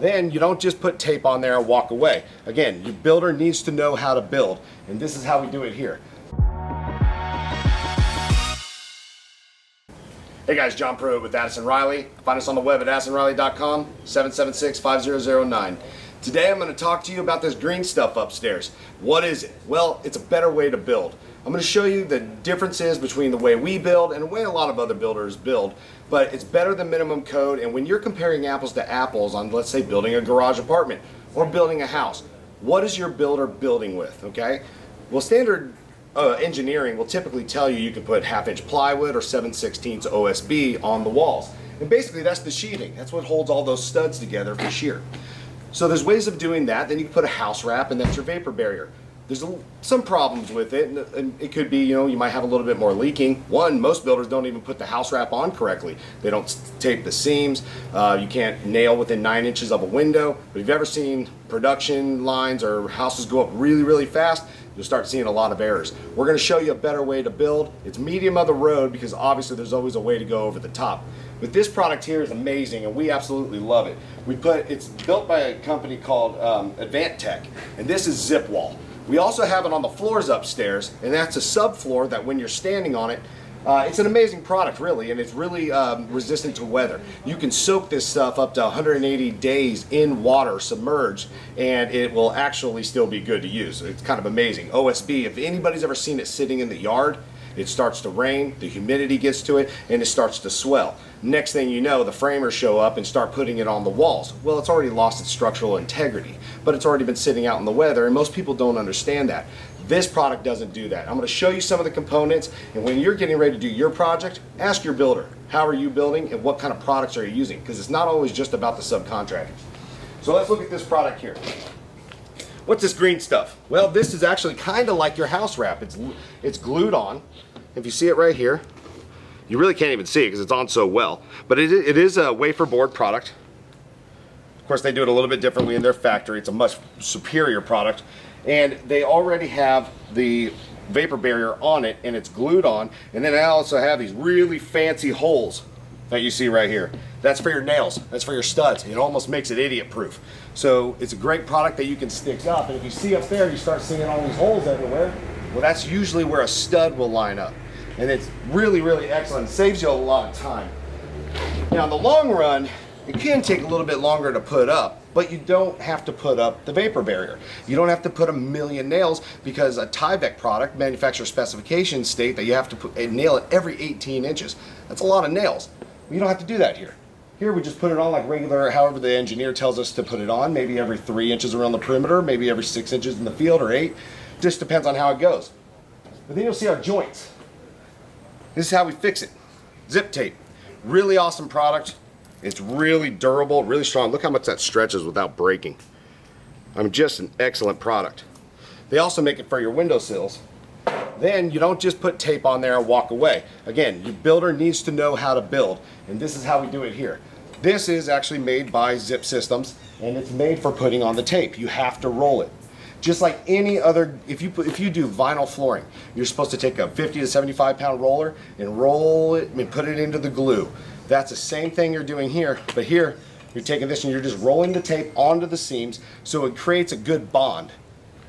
then you don't just put tape on there and walk away. Again, your builder needs to know how to build, and this is how we do it here. Hey guys, John Pruitt with Addison Riley. Find us on the web at addisonriley.com, 776-5009. Today I'm going to talk to you about this green stuff upstairs. What is it? Well, it's a better way to build. I'm going to show you the differences between the way we build and the way a lot of other builders build, but it's better than minimum code. And when you're comparing apples to apples on, let's say, building a garage apartment or building a house, what is your builder building with, okay? Well, standard engineering will typically tell you can put 1/2-inch plywood or 7/16 OSB on the walls. And basically that's the sheathing. That's what holds all those studs together for shear. So there's ways of doing that. Then you can put a house wrap, and that's your vapor barrier. There's some problems with it, and it could be, you might have a little bit more leaking. One, most builders don't even put the house wrap on correctly. They don't tape the seams. You can't nail within 9 inches of a window. But if you've ever seen production lines or houses go up really, really fast, you'll start seeing a lot of errors. We're going to show you a better way to build. It's medium of the road because obviously there's always a way to go over the top. But this product here is amazing, and we absolutely love it. It's built by a company called Advanced Tech, and this is zip wall. We also have it on the floors upstairs, and that's a subfloor that when you're standing on it, it's an amazing product really, and it's really resistant to weather. You can soak this stuff up to 180 days in water submerged, and it will actually still be good to use. It's kind of amazing. OSB, if anybody's ever seen it sitting in the yard, it starts to rain, the humidity gets to it, and it starts to swell. Next thing you know, the framers show up and start putting it on the walls. Well, it's already lost its structural integrity, but it's already been sitting out in the weather, and most people don't understand that. This product doesn't do that. I'm going to show you some of the components, and when you're getting ready to do your project, ask your builder, how are you building and what kind of products are you using? Because it's not always just about the subcontractors. So let's look at this product here. What's this green stuff? Well, this is actually kind of like your house wrap. It's glued on. If you see it right here, you really can't even see it because it's on so well. But it is a wafer board product. Of course, they do it a little bit differently in their factory. It's a much superior product. And they already have the vapor barrier on it, and it's glued on. And then I also have these really fancy holes that you see right here. That's for your nails. That's for your studs. It almost makes it idiot proof. So it's a great product that you can stick up. And if you see up there, you start seeing all these holes everywhere. Well, that's usually where a stud will line up. And it's really, really excellent. It saves you a lot of time. Now, in the long run, it can take a little bit longer to put up, but you don't have to put up the vapor barrier. You don't have to put a million nails because a Tyvek product, manufacturer specifications state that you have to nail it every 18 inches. That's a lot of nails. You don't have to do that here. Here we just put it on like regular, however the engineer tells us to put it on, maybe every 3 inches around the perimeter, maybe every 6 inches in the field or 8. Just depends on how it goes. But then you'll see our joints. This is how we fix it. Zip tape. Really awesome product. It's really durable, really strong. Look how much that stretches without breaking. I mean, just an excellent product. They also make it for your windowsills. Then you don't just put tape on there and walk away. Again, your builder needs to know how to build, and this is how we do it here. This is actually made by Zip Systems, and it's made for putting on the tape. You have to roll it. Just like any other, if you do vinyl flooring, you're supposed to take a 50 to 75 pound roller and roll it and put it into the glue. That's the same thing you're doing here, but here you're taking this and you're just rolling the tape onto the seams so it creates a good bond.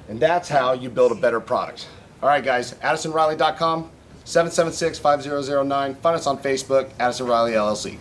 And that's how you build a better product. All right, guys, addisonriley.com, 776-5009. Find us on Facebook, Addison Riley LLC.